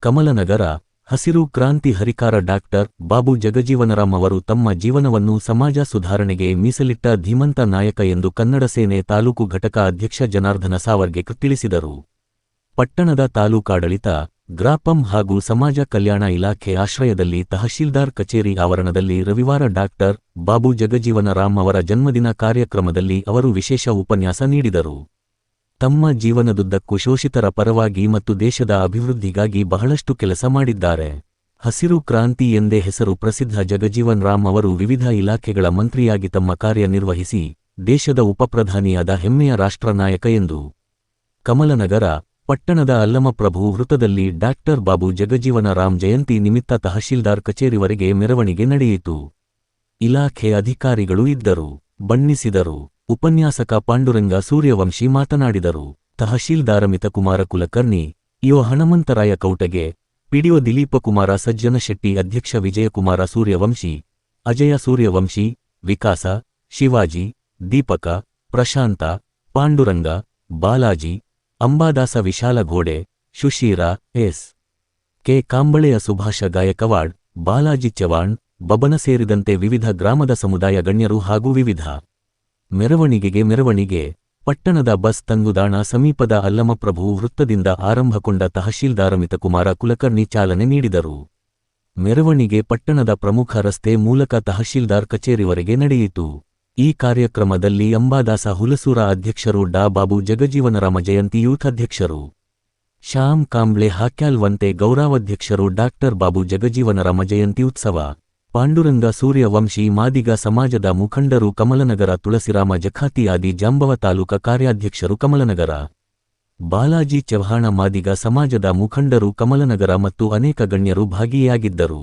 ಕಮಲನಗರ ಹಸಿರು ಕ್ರಾಂತಿ ಹರಿಕಾರ ಡಾಕ್ಟರ್ ಬಾಬು ಜಗಜೀವನರಾಮ್ ಅವರು ತಮ್ಮ ಜೀವನವನ್ನು ಸಮಾಜ ಸುಧಾರಣೆಗೆ ಮೀಸಲಿಟ್ಟ ಧೀಮಂತ ನಾಯಕ ಎಂದು ಕನ್ನಡ ಸೇನೆ ತಾಲೂಕು ಘಟಕ ಅಧ್ಯಕ್ಷ ಜನಾರ್ದನ ಸಾವರ್ಗೆ ತಿಳಿಸಿದರು. ಪಟ್ಟಣದ ತಾಲೂಕಾಡಳಿತ, ಗ್ರಾಪಂ ಹಾಗೂ ಸಮಾಜ ಕಲ್ಯಾಣ ಇಲಾಖೆ ಆಶ್ರಯದಲ್ಲಿ ತಹಶೀಲ್ದಾರ್ ಕಚೇರಿ ಆವರಣದಲ್ಲಿ ರವಿವಾರ ಡಾಕ್ಟರ್ ಬಾಬು ಜಗಜೀವನರಾಮ್ ಅವರ ಜನ್ಮದಿನ ಕಾರ್ಯಕ್ರಮದಲ್ಲಿ ಅವರು ವಿಶೇಷ ಉಪನ್ಯಾಸ ನೀಡಿದರು. ತಮ್ಮ ಜೀವನದುದ್ದಕ್ಕೂ ಶೋಷಿತರ ಪರವಾಗಿ ಮತ್ತು ದೇಶದ ಅಭಿವೃದ್ಧಿಗಾಗಿ ಬಹಳಷ್ಟು ಕೆಲಸ ಮಾಡಿದ್ದಾರೆ. ಹಸಿರು ಕ್ರಾಂತಿ ಎಂದೇ ಹೆಸರು ಪ್ರಸಿದ್ಧ ಜಗಜೀವನ್ ರಾಮ್ ಅವರು ವಿವಿಧ ಇಲಾಖೆಗಳ ಮಂತ್ರಿಯಾಗಿ ತಮ್ಮ ಕಾರ್ಯ ನಿರ್ವಹಿಸಿ ದೇಶದ ಉಪಪ್ರಧಾನಿಯಾದ ಹೆಮ್ಮೆಯ ರಾಷ್ಟ್ರ ನಾಯಕ ಎಂದು. ಕಮಲನಗರ ಪಟ್ಟಣದ ಅಲ್ಲಮಪ್ರಭು ವೃತ್ತದಲ್ಲಿ ಡಾಕ್ಟರ್ ಬಾಬು ಜಗಜೀವನರಾಮ್ ಜಯಂತಿ ನಿಮಿತ್ತ ತಹಶೀಲ್ದಾರ್ ಕಚೇರಿವರೆಗೆ ಮೆರವಣಿಗೆ ನಡೆಯಿತು. ಇಲಾಖೆ ಅಧಿಕಾರಿಗಳು ಇದ್ದರು, ಬಣ್ಣಿಸಿದರು. ಉಪನ್ಯಾಸಕ ಪಾಂಡುರಂಗ ಸೂರ್ಯವಂಶಿ ಮಾತನಾಡಿದರು. ತಹಶೀಲ್ದಾರ ಮಿತಕುಮಾರ ಕುಲಕರ್ಣಿ, ಇಒ ಹಣಮಂತರಾಯ ಕೌಟಗೆ, ಪಿಡಿಒ ದಿಲೀಪಕುಮಾರ ಸಜ್ಜನಶೆಟ್ಟಿ, ಅಧ್ಯಕ್ಷ ವಿಜಯಕುಮಾರ ಸೂರ್ಯವಂಶಿ, ಅಜಯ ಸೂರ್ಯವಂಶಿ, ವಿಕಾಸ, ಶಿವಾಜಿ, ದೀಪಕ, ಪ್ರಶಾಂತ, ಪಾಂಡುರಂಗ, ಬಾಲಾಜಿ, ಅಂಬಾದಾಸ, ವಿಶಾಲಘೋಡೆ, ಶುಶೀರ, ಎಸ್. ಕೆ. ಕಾಂಬಳೆಯ, ಸುಭಾಷ ಗಾಯಕವಾಡ್, ಬಾಲಾಜಿ ಚವಾಣ್, ಬಬನ ಸೇರಿದಂತೆ ವಿವಿಧ ಗ್ರಾಮದ ಸಮುದಾಯ ಗಣ್ಯರು ಹಾಗೂ ವಿವಿಧ ಮೆರವಣಿಗೆ ಪಟ್ಟಣದ ಬಸ್ ತಂಗುದಾಣ ಸಮೀಪದ ಅಲ್ಲಮಪ್ರಭು ವೃತ್ತದಿಂದ ಆರಂಭಗೊಂಡ ತಹಶೀಲ್ದಾರ ಮಿತಕುಮಾರ ಕುಲಕರ್ಣಿ ಚಾಲನೆ ನೀಡಿದರು. ಮೆರವಣಿಗೆ ಪಟ್ಟಣದ ಪ್ರಮುಖ ರಸ್ತೆ ಮೂಲಕ ತಹಶೀಲ್ದಾರ್ ಕಚೇರಿವರೆಗೆ ನಡೆಯಿತು. ಈ ಕಾರ್ಯಕ್ರಮದಲ್ಲಿ ಅಂಬಾದಾಸ ಹುಲಸೂರ ಅಧ್ಯಕ್ಷರು ಡಾ ಬಾಬು ಜಗಜೀವನರಾಮ ಜಯಂತಿ ಯೂತ್ ಅಧ್ಯಕ್ಷರು ಶ್ಯಾಮ್ ಕಾಂಬ್ಳೆ ಹಾಕ್ಯಾಲ್ವಂತೆ, ಗೌರವಾಧ್ಯಕ್ಷರು ಡಾಕ್ಟರ್ ಬಾಬು ಜಗಜೀವನರಾಮ ಜಯಂತಿ ಉತ್ಸವ, ಪಾಂಡುರಂಗ ಸೂರ್ಯವಂಶಿ, ಮಾದಿಗ ಸಮಾಜದ ಮುಖಂಡರು, ಕಮಲನಗರ ತುಳಸಿರಾಮ ಜಖಾತಿ ಆದಿ ಜಾಂಬವ ತಾಲೂಕಾ ಕಾರ್ಯಾಧ್ಯಕ್ಷರು ಕಮಲನಗರ, ಬಾಲಾಜಿ ಚವ್ಹಾಣ, ಮಾದಿಗ ಸಮಾಜದ ಮುಖಂಡರು ಕಮಲನಗರ ಮತ್ತು ಅನೇಕ ಗಣ್ಯರು ಭಾಗಿಯಾಗಿದ್ದರು.